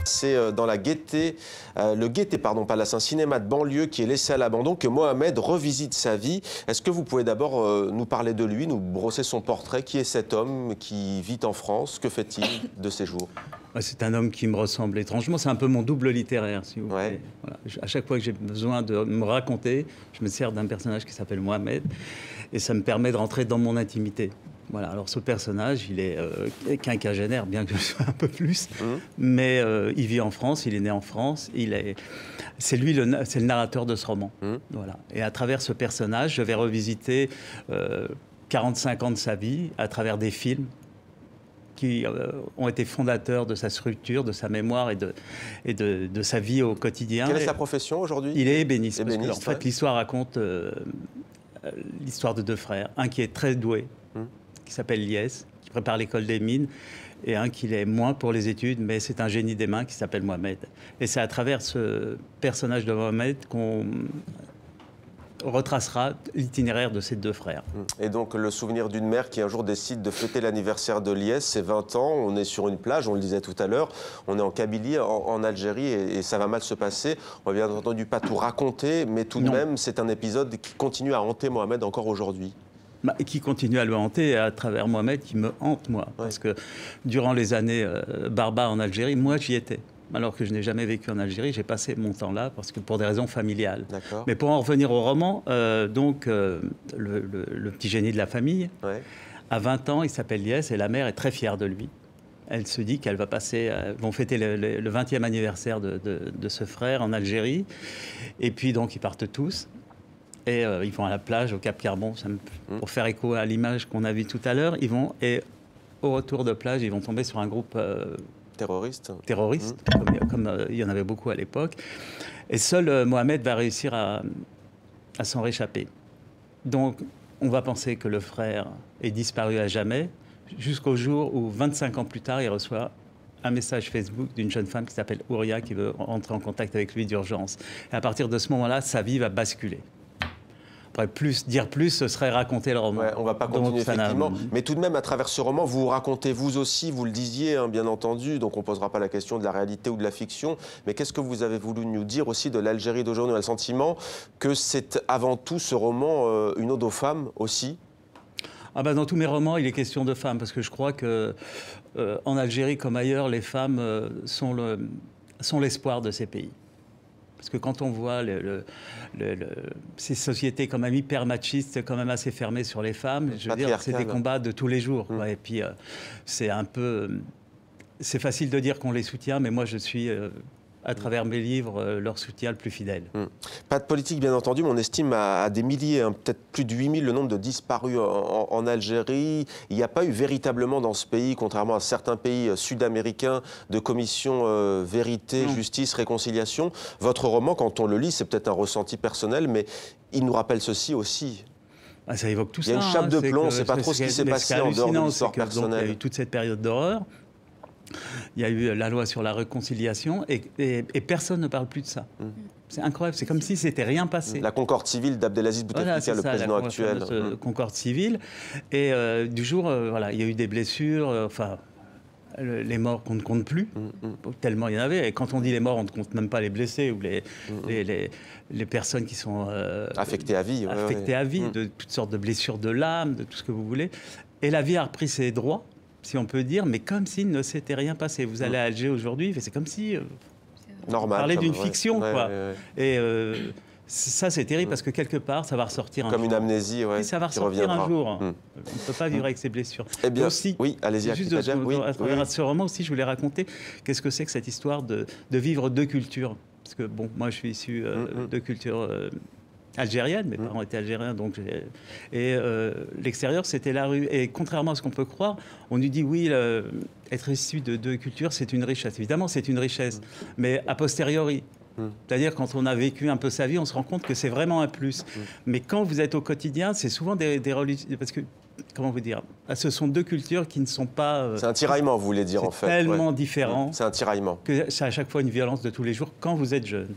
C'est dans la Gaîté, le Gaîté, pardon, Palace, un cinéma de banlieue qui est laissé à l'abandon, que Mohamed revisite sa vie. Est-ce que vous pouvez d'abord nous parler de lui, nous brosser son portrait? Qui est cet homme qui vit en France? Que fait-il de ses jours? C'est un homme qui me ressemble étrangement. C'est un peu mon double littéraire, si vous Ouais. voulez. Voilà. À chaque fois que j'ai besoin de me raconter, je me sers d'un personnage qui s'appelle Mohamed. Et ça me permet de rentrer dans mon intimité. Voilà. Alors ce personnage, il est quinquagénaire, bien que je sois un peu plus. Mais il vit en France, il est né en France. C'est lui, c'est le narrateur de ce roman. Voilà. Et à travers ce personnage, je vais revisiter 45 ans de sa vie à travers des films qui ont été fondateurs de sa structure, de sa mémoire et de sa vie au quotidien. Quelle est sa profession aujourd'hui? Il est ébéniste. Ébéniste, parce que, en fait, l'histoire raconte l'histoire de deux frères. Un qui est très doué, qui s'appelle Liès, qui prépare l'école des mines, et un qui l'est moins pour les études, mais c'est un génie des mains qui s'appelle Mohamed. Et c'est à travers ce personnage de Mohamed qu'on retracera l'itinéraire de ces deux frères. Et donc le souvenir d'une mère qui un jour décide de fêter l'anniversaire de Liès, c'est 20 ans, on est sur une plage, on le disait tout à l'heure, on est en Kabylie, en Algérie, et ça va mal se passer. On va bien entendu pas tout raconter, mais tout de même, c'est un épisode qui continue à hanter Mohamed encore aujourd'hui. Et qui continue à le hanter, et à travers Mohamed, qui me hante, moi. Ouais. Parce que durant les années barbares en Algérie, moi, j'y étais. Alors que je n'ai jamais vécu en Algérie, j'ai passé mon temps là parce que pour des raisons familiales. Mais pour en revenir au roman, le petit génie de la famille, à 20 ans, il s'appelle Liès et la mère est très fière de lui. Elle se dit qu'elle va passer, vont fêter le 20e anniversaire de ce frère en Algérie. Et puis donc ils partent tous. Et ils vont à la plage, au Cap Carbon, pour faire écho à l'image qu'on a vue tout à l'heure. Ils vont, et au retour de plage, ils vont tomber sur un groupe terroriste, comme il y en avait beaucoup à l'époque. Et seul Mohamed va réussir à s'en réchapper. Donc, on va penser que le frère est disparu à jamais, jusqu'au jour où, 25 ans plus tard, il reçoit un message Facebook d'une jeune femme qui s'appelle Ouria, qui veut entrer en contact avec lui d'urgence. Et à partir de ce moment-là, sa vie va basculer. Dire plus, ce serait raconter le roman. Ouais, on ne va pas continuer, effectivement. Mais tout de même, à travers ce roman, vous racontez vous aussi, vous le disiez, hein, bien entendu, donc on ne posera pas la question de la réalité ou de la fiction, mais qu'est-ce que vous avez voulu nous dire aussi de l'Algérie d'aujourd'hui? On a le sentiment que c'est avant tout, ce roman, une ode aux femmes aussi? Dans tous mes romans, il est question de femmes, parce que je crois que en Algérie comme ailleurs, les femmes sont l'espoir de ces pays. Parce que quand on voit ces sociétés quand même hyper machistes, quand même assez fermées sur les femmes, je veux dire, c'est des combats de tous les jours. Et puis, c'est un peu... C'est facile de dire qu'on les soutient, mais moi, je suis... à travers mes livres, leur soutien le plus fidèle. Pas de politique, bien entendu, mais on estime à des milliers, hein, peut-être plus de 8000, le nombre de disparus en Algérie. Il n'y a pas eu véritablement dans ce pays, contrairement à certains pays sud-américains, de commission vérité, justice, réconciliation. Votre roman, quand on le lit, c'est peut-être un ressenti personnel, mais il nous rappelle ceci aussi. Ça évoque tout ça. Il y a une chape de plomb, on ne sait pas trop ce qui s'est passé en dehors de l'histoire personnelle. Il y a eu toute cette période d'horreur. Il y a eu la loi sur la réconciliation et personne ne parle plus de ça. C'est incroyable, c'est comme si c'était rien passé. La concorde civile d'Abdelaziz Bouteflika, le président actuel. Concorde civile. Et du jour, il y a eu des blessures, les morts qu'on ne compte plus, tellement il y en avait. Et quand on dit les morts, on ne compte même pas les blessés ou les personnes qui sont affectées à vie. Affectées à vie, de toutes sortes de blessures de l'âme, de tout ce que vous voulez. Et la vie a repris ses droits, si on peut dire, mais comme s'il ne s'était rien passé. Vous allez à Alger aujourd'hui, c'est comme si... normal. Parler d'une fiction, quoi. Et ça, c'est terrible parce que quelque part, ça va ressortir un jour. Comme une amnésie, oui, ça va ressortir un jour. On ne peut pas vivre avec ces blessures. Eh bien, aussi, oui, allez-y, à travers ce roman aussi, je voulais raconter qu'est-ce que c'est que cette histoire de vivre deux cultures. Parce que, bon, moi, je suis issu de culture... algérienne, mes parents étaient algériens, donc l'extérieur, c'était la rue. Et contrairement à ce qu'on peut croire, on nous dit oui, être issu de deux cultures, c'est une richesse. Évidemment, c'est une richesse, mais a posteriori. C'est-à-dire, quand on a vécu un peu sa vie, on se rend compte que c'est vraiment un plus. Mais quand vous êtes au quotidien, c'est souvent des religions... Parce que, comment vous dire, ce sont deux cultures qui ne sont pas... c'est un tiraillement, vous voulez dire, en fait. Tellement différent. C'est un tiraillement. Que c'est à chaque fois une violence de tous les jours quand vous êtes jeune.